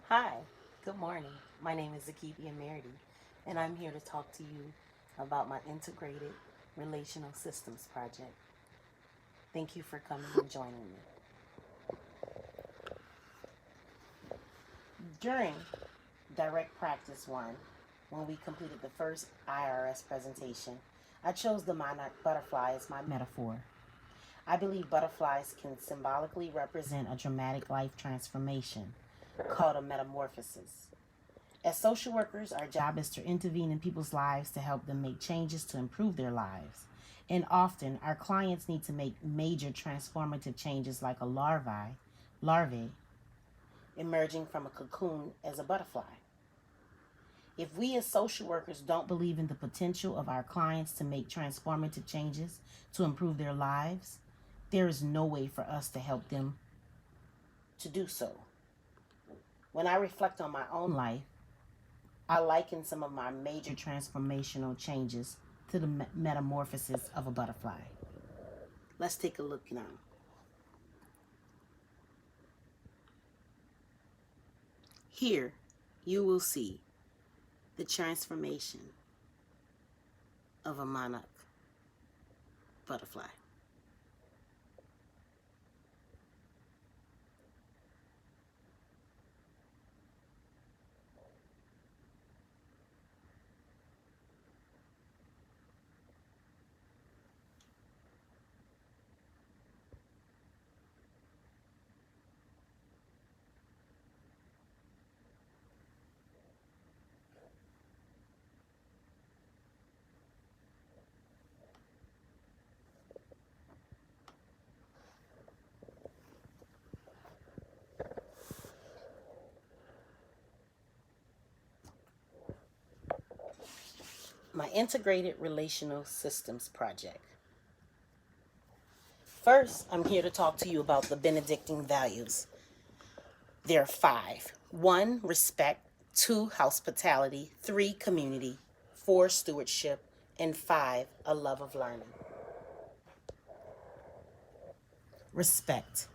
Hi, good morning. My name is Zakibia Merity, and I'm here to talk to you about my integrated relational systems project. Thank you for coming and joining me. During Direct Practice 1, when we completed the first IRS presentation, I chose the monarch butterfly as my metaphor. I believe butterflies can symbolically represent a dramatic life transformation called a metamorphosis. As social workers, our job is to intervene in people's lives to help them make changes to improve their lives. And often, our clients need to make major transformative changes like a larvae emerging from a cocoon as a butterfly. If we as social workers don't believe in the potential of our clients to make transformative changes to improve their lives, there is no way for us to help them to do so. When I reflect on my own life, I liken some of my major transformational changes to the metamorphosis of a butterfly. Let's take a look now. Here, you will see the transformation of a monarch butterfly. My integrated relational systems project. First, I'm here to talk to you about the Benedictine values. There are 5. 1, respect. 2, hospitality. 3, community. 4, stewardship. And 5, a love of learning. Respect.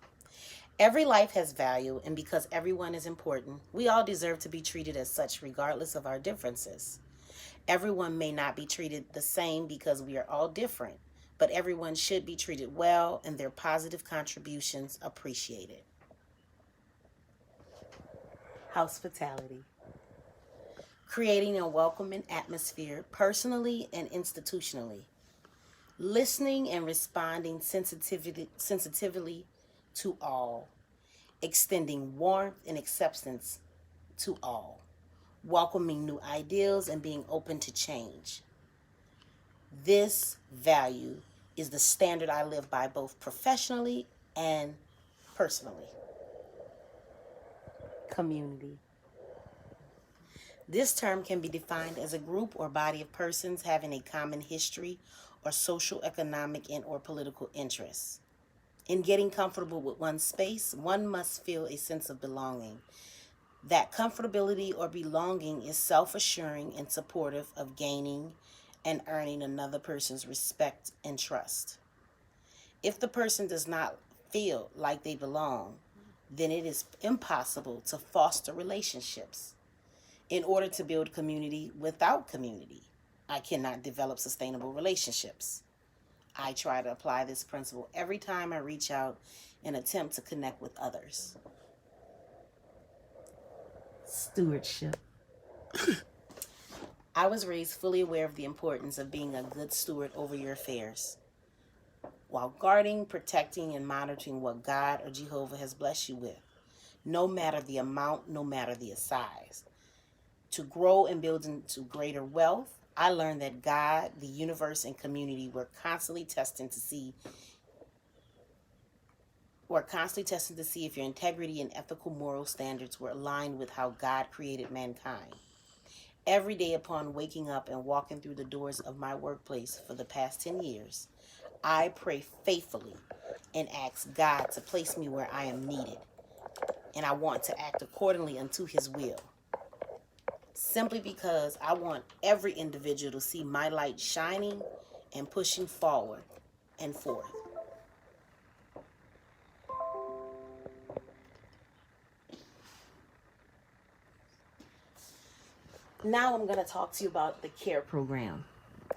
Every life has value, and because everyone is important, we all deserve to be treated as such regardless of our differences. Everyone may not be treated the same because we are all different, but everyone should be treated well and their positive contributions appreciated. Hospitality. Creating a welcoming atmosphere personally and institutionally. Listening and responding sensitively to all. Extending warmth and acceptance to all. Welcoming new ideas and being open to change. This value is the standard I live by both professionally and personally. Community. This term can be defined as a group or body of persons having a common history or social, economic, and or political interests. In getting comfortable with one's space, one must feel a sense of belonging. That comfortability or belonging is self-assuring and supportive of gaining and earning another person's respect and trust. If the person does not feel like they belong, then it is impossible to foster relationships. In order to build community without community, I cannot develop sustainable relationships. I try to apply this principle every time I reach out and attempt to connect with others. Stewardship. I was raised fully aware of the importance of being a good steward over your affairs, while guarding, protecting, and monitoring what God or Jehovah has blessed you with, no matter the amount, no matter the size. To grow and build into greater wealth, I learned that God, the universe, and community were constantly testing to see if your integrity and ethical moral standards were aligned with how God created mankind. Every day upon waking up and walking through the doors of my workplace for the past 10 years, I pray faithfully and ask God to place me where I am needed, and I want to act accordingly unto His will. Simply because I want every individual to see my light shining and pushing forward and forth. Now I'm going to talk to you about the CARE program.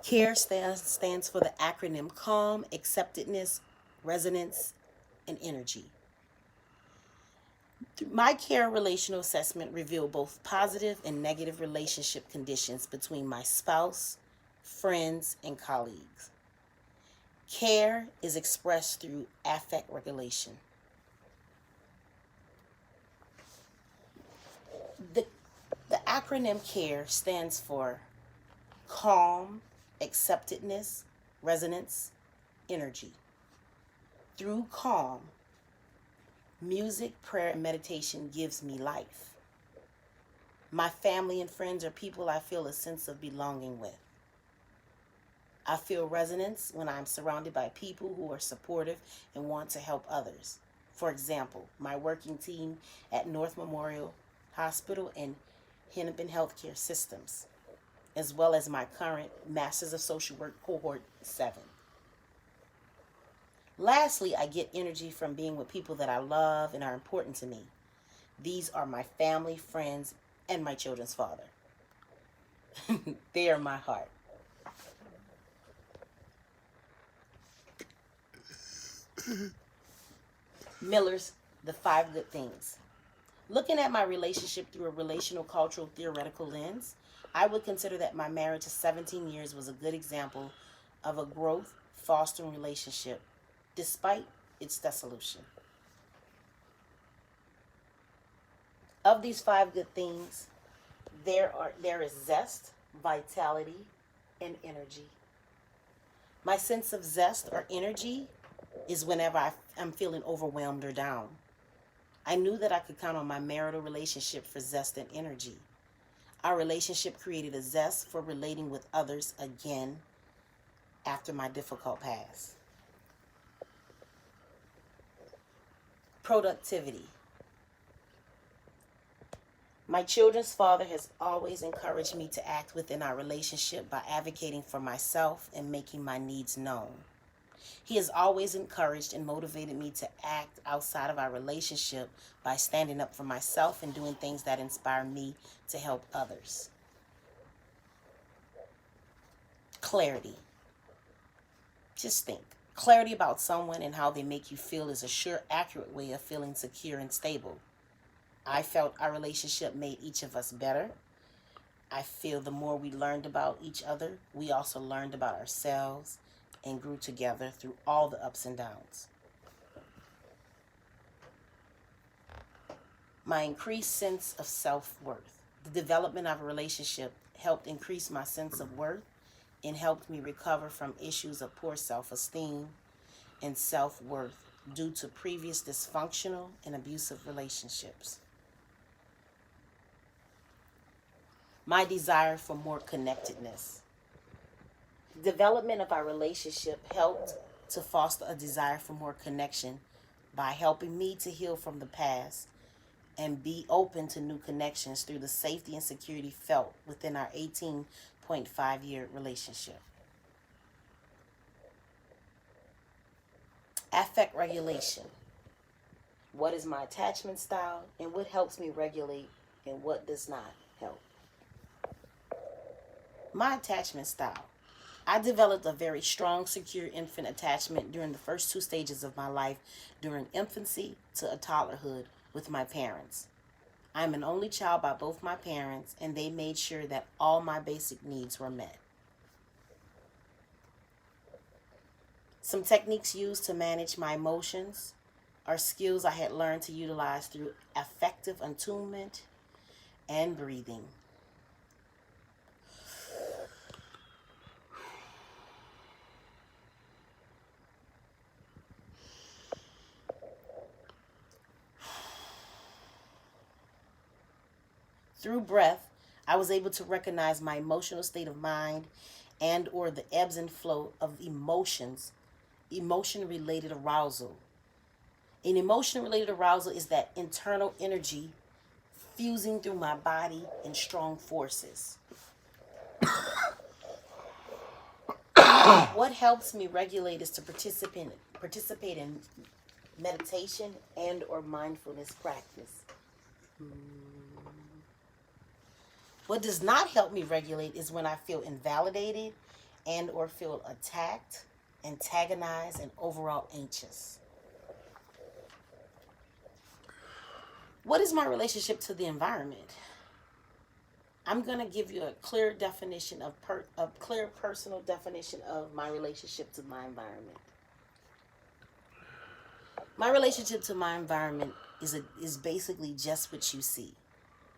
CARE stands for the acronym Calm, Acceptedness, Resonance, and Energy. My CARE relational assessment revealed both positive and negative relationship conditions between my spouse, friends, and colleagues. CARE is expressed through affect regulation. The acronym CARE stands for Calm, Acceptedness, Resonance, Energy. Through calm, music, prayer, and meditation gives me life. My family and friends are people I feel a sense of belonging with. I feel resonance when I'm surrounded by people who are supportive and want to help others. For example, my working team at North Memorial Hospital and Hennepin Healthcare Systems, as well as my current Masters of Social Work Cohort 7. Lastly, I get energy from being with people that I love and are important to me. These are my family, friends, and my children's father. They are my heart. Miller's The Five Good Things. Looking at my relationship through a relational, cultural, theoretical lens, I would consider that my marriage of 17 years was a good example of a growth, fostering relationship, despite its dissolution. Of these five good things, there is zest, vitality, and energy. My sense of zest or energy is whenever I'm feeling overwhelmed or down. I knew that I could count on my marital relationship for zest and energy. Our relationship created a zest for relating with others again after my difficult past. Productivity. My children's father has always encouraged me to act within our relationship by advocating for myself and making my needs known. He has always encouraged and motivated me to act outside of our relationship by standing up for myself and doing things that inspire me to help others. Clarity. Just think. Clarity about someone and how they make you feel is a sure, accurate way of feeling secure and stable. I felt our relationship made each of us better. I feel the more we learned about each other, we also learned about ourselves and grew together through all the ups and downs. My increased sense of self-worth. The development of a relationship helped increase my sense of worth and helped me recover from issues of poor self-esteem and self-worth due to previous dysfunctional and abusive relationships. My desire for more connectedness. The development of our relationship helped to foster a desire for more connection by helping me to heal from the past and be open to new connections through the safety and security felt within our 18.5-year relationship. Affect regulation. What is my attachment style and what helps me regulate and what does not help? My attachment style. I developed a very strong, secure infant attachment during the first 2 stages of my life, during infancy to toddlerhood with my parents. I'm an only child by both my parents, and they made sure that all my basic needs were met. Some techniques used to manage my emotions are skills I had learned to utilize through affective attunement and breathing. Through breath, I was able to recognize my emotional state of mind and or the ebbs and flow of emotions, emotion-related arousal. An emotion-related arousal is that internal energy fusing through my body in strong forces. What helps me regulate is to participate in meditation and or mindfulness practice. What does not help me regulate is when I feel invalidated and or feel attacked, antagonized, and overall anxious. What is my relationship to the environment? I'm going to give you a clear definition a clear personal definition of my relationship to my environment. My relationship to my environment is basically just what you see.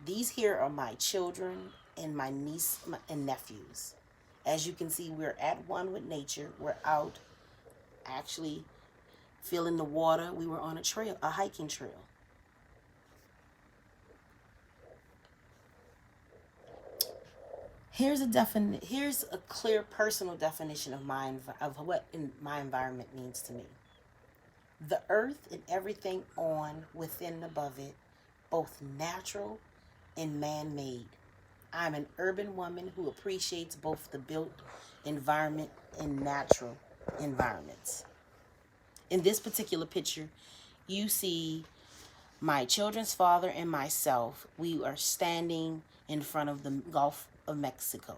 These here are my children and my niece and nephews. As you can see, we're at one with nature. We're out actually feeling the water. We were on a hiking trail. Here's a clear personal definition of what my environment means to me. The earth and everything on, within and above it, both natural and man-made. I'm an urban woman who appreciates both the built environment and natural environments. In this particular picture, you see my children's father and myself. We are standing in front of the Gulf of Mexico.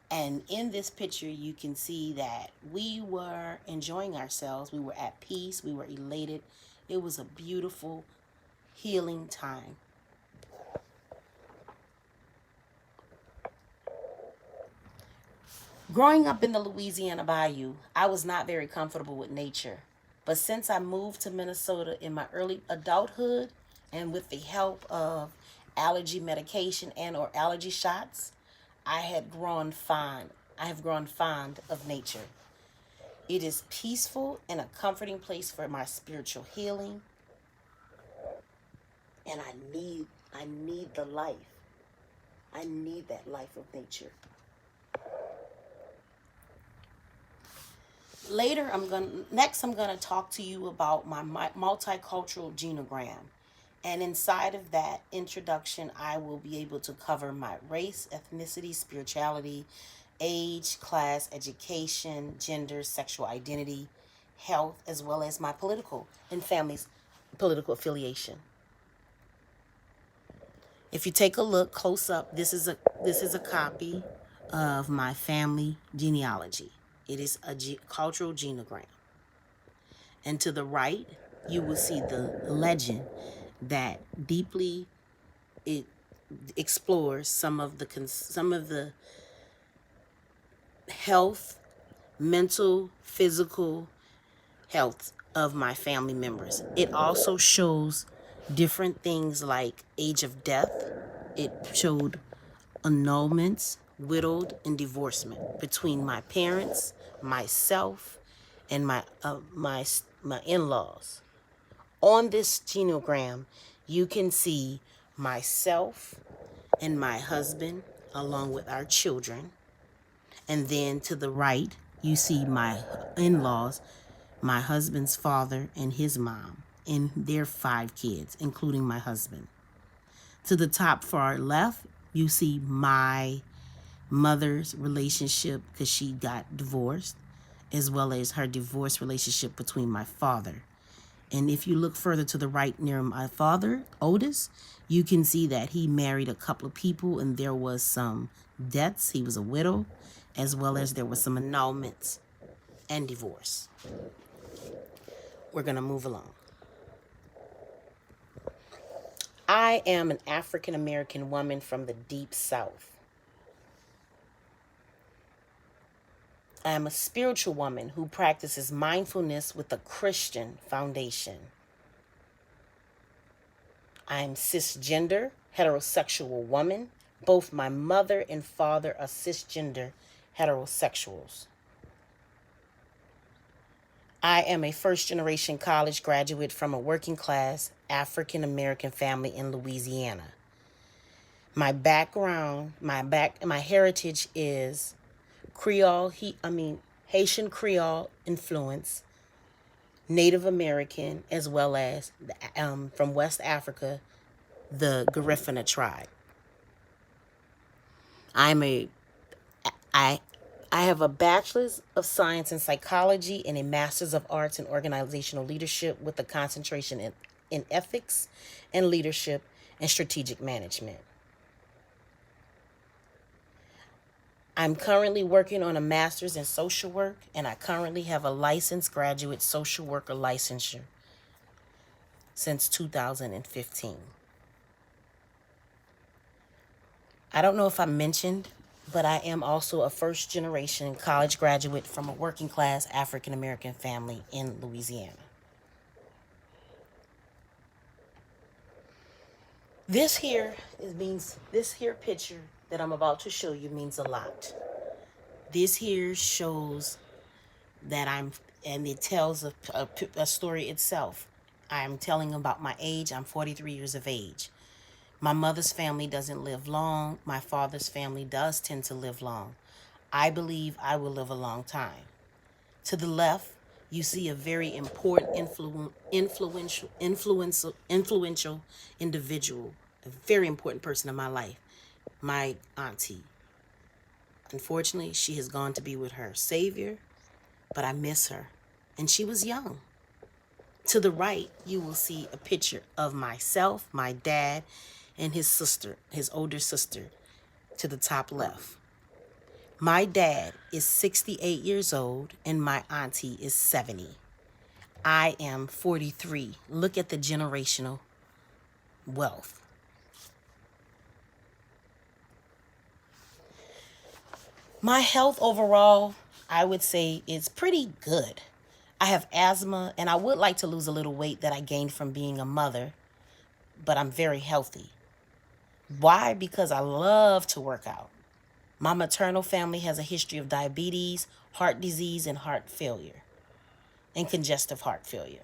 And in this picture, you can see that we were enjoying ourselves. We were at peace. We were elated. It was a beautiful, healing time. Growing up in the Louisiana Bayou, I was not very comfortable with nature. But since I moved to Minnesota in my early adulthood and with the help of allergy medication and or allergy shots, I have grown fond of nature. It is peaceful and a comforting place for my spiritual healing. And I need the life. I need that life of nature. Next I'm gonna talk to you about my multicultural genogram. And inside of that introduction, I will be able to cover my race, ethnicity, spirituality, age, class, education, gender, sexual identity, health, as well as my political and family's political affiliation. If you take a look close up, this is a copy of my family genealogy. It is a cultural genogram. And to the right, you will see the legend that deeply it explores some of the health, mental, physical health of my family members. It also shows different things like age of death. It showed annulments, widowed, and divorcement between my parents, myself, and my in-laws. On this genogram, you can see myself and my husband along with our children. And then to the right, you see my in-laws, my husband's father and his mom, and their 5 kids, including my husband. To the top far left, you see my mother's relationship because she got divorced, as well as her divorce relationship between my father. And if you look further to the right near my father, Otis, you can see that he married a couple of people and there was some deaths. He was a widow, as well as there was some annulments and divorce. We're going to move along. I am an African American woman from the Deep South. I am a spiritual woman who practices mindfulness with a Christian foundation. I am cisgender, heterosexual woman. Both my mother and father are cisgender heterosexuals. I am a first-generation college graduate from a working-class African-American family in Louisiana. My background, my heritage is Haitian Creole influence, Native American, as well as from West Africa, the Garifuna tribe. I have a bachelor's of science in psychology and a master's of arts in organizational leadership with a concentration in ethics and leadership and strategic management. I'm currently working on a master's in social work, and I currently have a licensed graduate social worker licensure since 2015. I don't know if I mentioned, but I am also a first generation college graduate from a working class African American family in Louisiana. This here picture that I'm about to show you means a lot. This here shows that and it tells a story itself. I'm telling about my age. I'm 43 years of age. My mother's family doesn't live long. My father's family does tend to live long. I believe I will live a long time. To the left, you see a very important influential individual, a very important person in my life, my auntie. Unfortunately, she has gone to be with her Savior, but I miss her. And she was young. To the right, you will see a picture of myself, my dad, and his sister, his older sister, to the top left. My dad is 68 years old and my auntie is 70. I am 43. Look at the generational wealth. My health overall, I would say, is pretty good. I have asthma and I would like to lose a little weight that I gained from being a mother, but I'm very healthy. Why? Because I love to work out. My maternal family has a history of diabetes, heart disease, and heart failure, and congestive heart failure.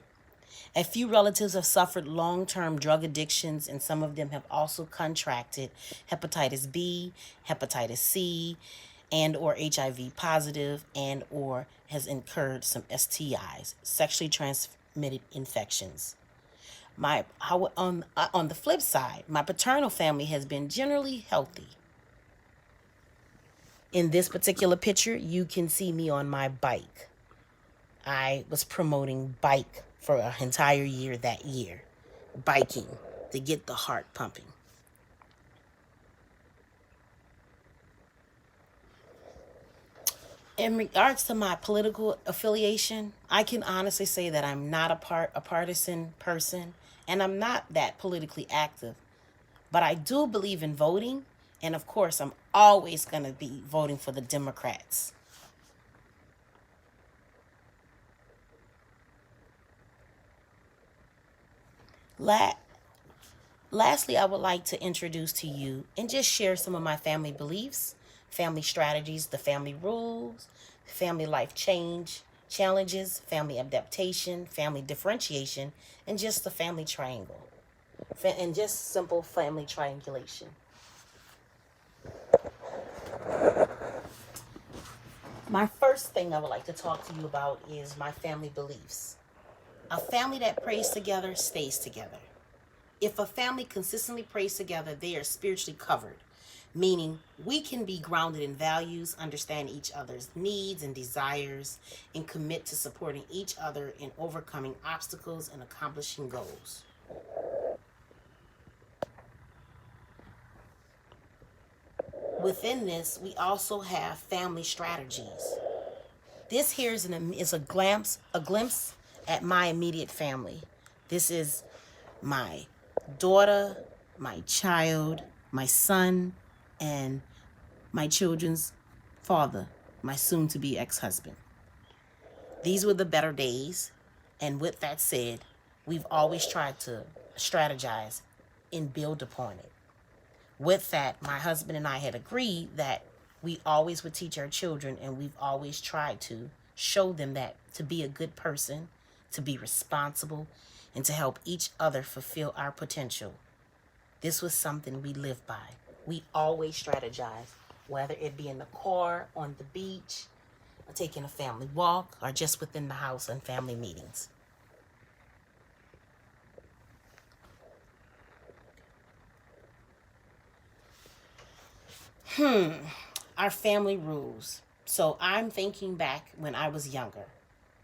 A few relatives have suffered long-term drug addictions, and some of them have also contracted hepatitis B, hepatitis C, and or HIV positive, and or has incurred some STIs, sexually transmitted infections. On the flip side, my paternal family has been generally healthy. In this particular picture, you can see me on my bike. I was promoting bike for an entire year that year, biking to get the heart pumping. In regards to my political affiliation, I can honestly say that I'm not a partisan person, and I'm not that politically active. But I do believe in voting, and of course, I'm always going to be voting for the Democrats. Lastly, I would like to introduce to you and just share some of my family beliefs, family strategies, the family rules, family life challenges, family adaptation, family differentiation, and just the family triangle, and just simple family triangulation. My first thing I would like to talk to you about is my family beliefs. A family that prays together stays together. If a family consistently prays together, they are spiritually covered, meaning we can be grounded in values, understand each other's needs and desires, and commit to supporting each other in overcoming obstacles and accomplishing goals. Within this, we also have family strategies. This here is a glimpse at my immediate family. This is my daughter, my child, my son, and my children's father, my soon-to-be ex-husband. These were the better days, and with that said, we've always tried to strategize and build upon it. With that, my husband and I had agreed that we always would teach our children, and we've always tried to show them that to be a good person, to be responsible, and to help each other fulfill our potential. This was something we lived by. We always strategize, whether it be in the car, on the beach, or taking a family walk, or just within the house and family meetings. Our family rules. So I'm thinking back when I was younger.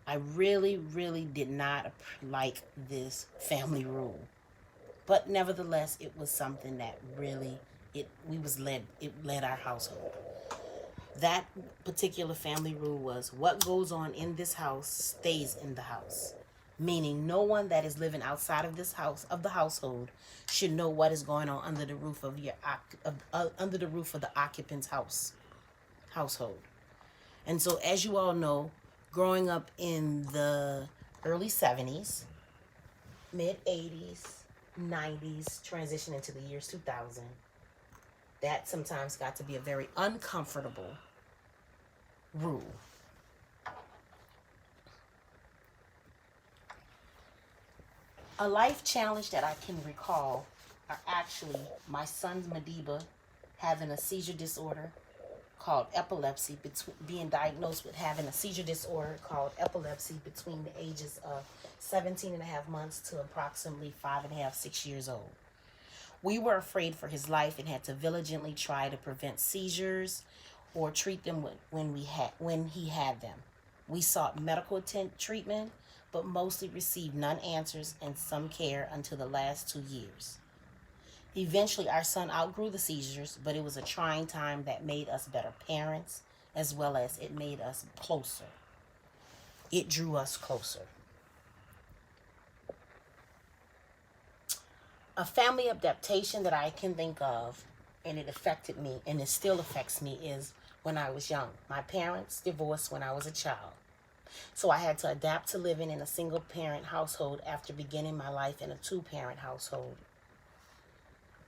I really, really did not like this family rule. But nevertheless, it was something that really it led our household. That particular family rule was what goes on in this house stays in the house. Meaning no one that is living outside of this house, of the household, should know what is going on under the roof of under the roof of the occupant's household. And so, as you all know, growing up in the early 70s, mid 80s, 90s, transition into the years 2000, that sometimes got to be a very uncomfortable rule. A life challenge that I can recall are actually my son's Madiba having a seizure disorder called epilepsy, being diagnosed with having a seizure disorder called epilepsy between the ages of 17 and a half months to approximately 5.5, 6 years old. We were afraid for his life and had to diligently try to prevent seizures or treat them when he had them. We sought medical treatment, but mostly received none answers and some care until the last 2 years. Eventually, our son outgrew the seizures, but it was a trying time that made us better parents, as well as it made us closer. It drew us closer. A family adaptation that I can think of, and it affected me, and it still affects me, is when I was young. My parents divorced when I was a child. So I had to adapt to living in a single-parent household after beginning my life in a two-parent household.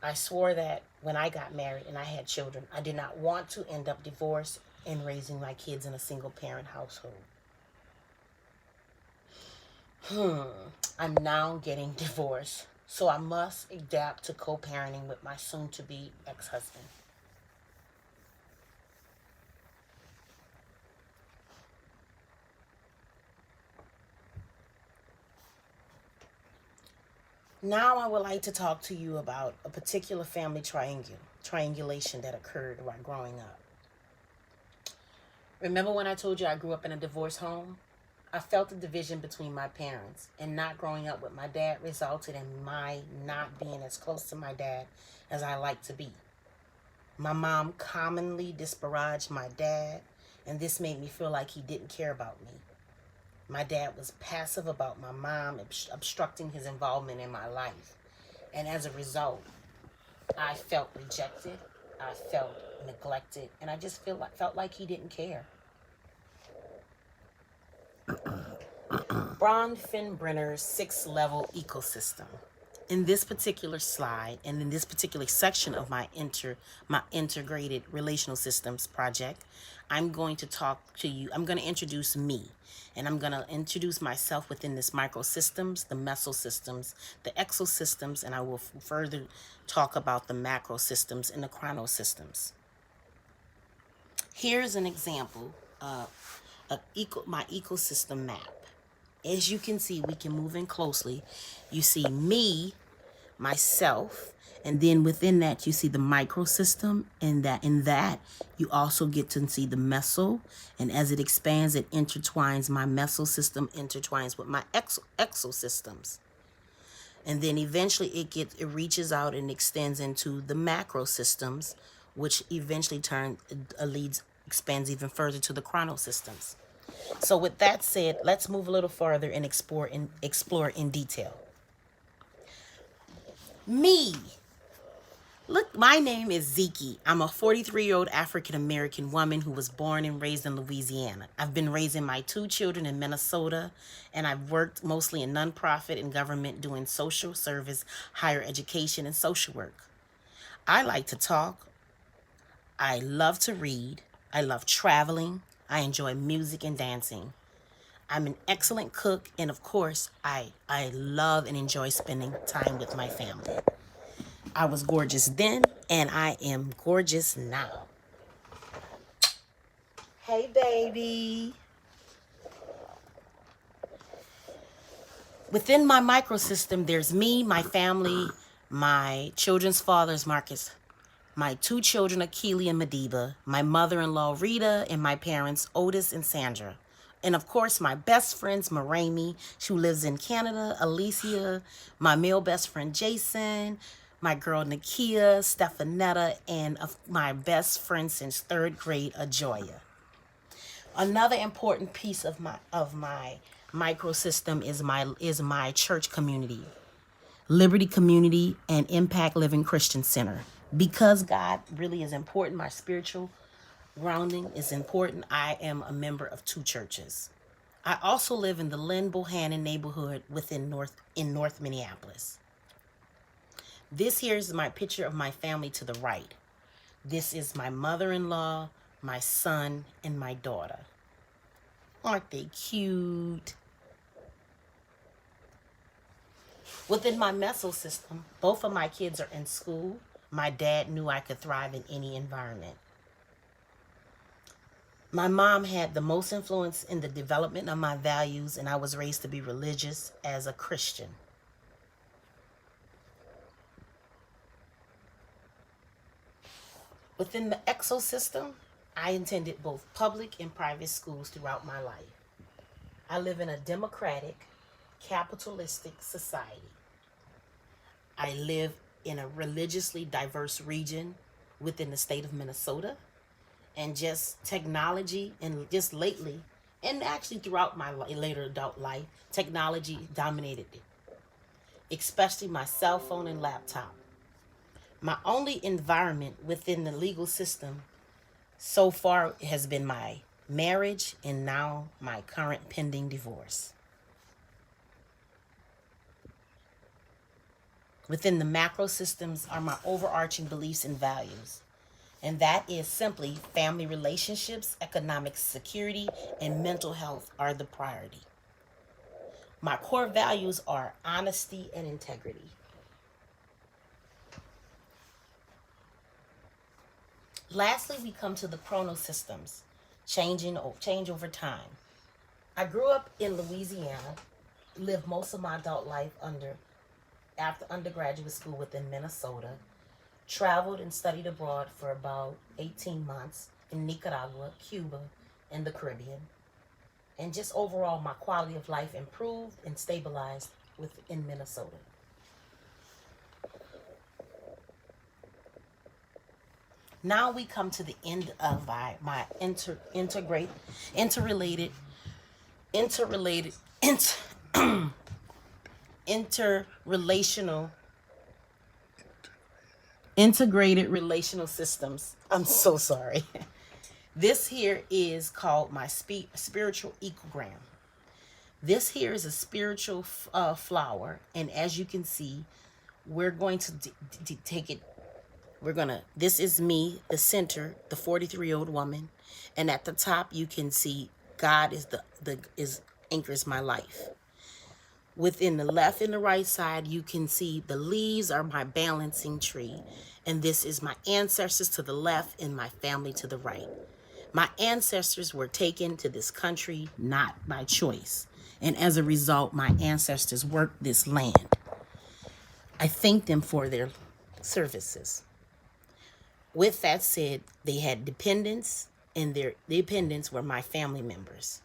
I swore that when I got married and I had children, I did not want to end up divorced and raising my kids in a single-parent household. I'm now getting divorced, so I must adapt to co-parenting with my soon-to-be ex-husband. Now I would like to talk to you about a particular family triangulation that occurred while growing up. Remember when I told you I grew up in a divorce home? I felt the division between my parents, and not growing up with my dad resulted in my not being as close to my dad as I like to be. My mom commonly disparaged my dad, and this made me feel like he didn't care about me. My dad was passive about my mom obstructing his involvement in my life. And as a result, I felt rejected, I felt neglected, and I just felt like he didn't care. Bronfenbrenner's 6-level ecosystem. In this particular slide and in this particular section of my integrated relational systems project, I'm going to talk to you. I'm going to introduce me, and I'm going to introduce myself within this microsystems, the mesosystems, the exosystems, and I will further talk about the macrosystems and the chronosystems. Here's an example of my ecosystem map. As you can see, we can move in closely. You see me, myself, and then within that you see the microsystem, and in that you also get to see the meso, and as it expands, it intertwines. My mesosystem intertwines with my exosystems, and then eventually it reaches out and extends into the macrosystems, which eventually expands even further to the chronosystems. So with that said, let's move a little farther and explore in detail. Me. Look, my name is Zeke. I'm a 43-year-old African-American woman who was born and raised in Louisiana. I've been raising my 2 children in Minnesota, and I've worked mostly in nonprofit and government doing social service, higher education, and social work. I like to talk. I love to read. I love traveling. I enjoy music and dancing. I'm an excellent cook, and of course, I love and enjoy spending time with my family. I was gorgeous then, and I am gorgeous now. Hey, baby. Within my microsystem, there's me, my family, my children's fathers, Marcus, my 2 children, Akili and Madiba, my mother-in-law, Rita, and my parents, Otis and Sandra. And of course, my best friends, Marami, who lives in Canada, Alicia, my male best friend, Jason, my girl Nakia, Stefanetta, and of my best friend since third grade, Ajoya. Another important piece of my microsystem is my church community, Liberty Community and Impact Living Christian Center. Because God really is important, my spiritual grounding is important. I am a member of 2 churches. I also live in the Lynn Bohannon neighborhood in North Minneapolis. This here is my picture of my family to the right. This is my mother-in-law, my son, and my daughter. Aren't they cute? Within my mesosystem, both of my kids are in school. My dad knew I could thrive in any environment. My mom had the most influence in the development of my values, and I was raised to be religious as a Christian. Within the exosystem, I attended both public and private schools throughout my life. I live in a democratic, capitalistic society. I live in a religiously diverse region within the state of Minnesota. And just technology, and just lately, and actually throughout my later adult life, technology dominated it, especially my cell phone and laptop. My only environment within the legal system so far has been my marriage and now my current pending divorce. Within the macro systems are my overarching beliefs and values. And that is simply family relationships, economic security, and mental health are the priority. My core values are honesty and integrity. Lastly, we come to the chronosystems, change over time. I grew up in Louisiana, lived most of my adult life after undergraduate school within Minnesota, traveled and studied abroad for about 18 months in Nicaragua, Cuba, and the Caribbean. And just overall, my quality of life improved and stabilized within Minnesota. Now we come to the end of my interrelational integrated relational systems. I'm so sorry. This here is called my spiritual ecogram. This here is a spiritual flower, and as you can see, we're going to take it. This is me, the center, the 43-year-old woman, and at the top you can see God is anchors my life. Within the left and the right side, you can see the leaves are my balancing tree. And this is my ancestors to the left and my family to the right. My ancestors were taken to this country not by choice. And as a result, my ancestors worked this land. I thank them for their services. With that said, they had dependents, and their dependents were my family members.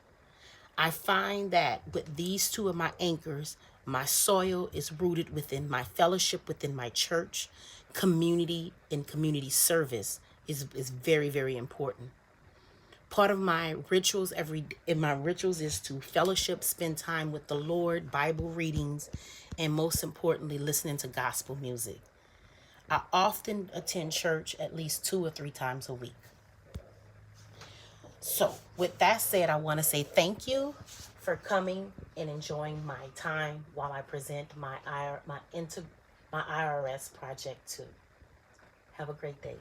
I find that with these two of my anchors, my soil is rooted within my fellowship, within my church, community, and community service is very, very important. Part of my rituals is to fellowship, spend time with the Lord, Bible readings, and most importantly, listening to gospel music. I often attend church at least 2 or 3 times a week. So with that said, I want to say thank you for coming and enjoying my time while I present my IRS project too. Have a great day.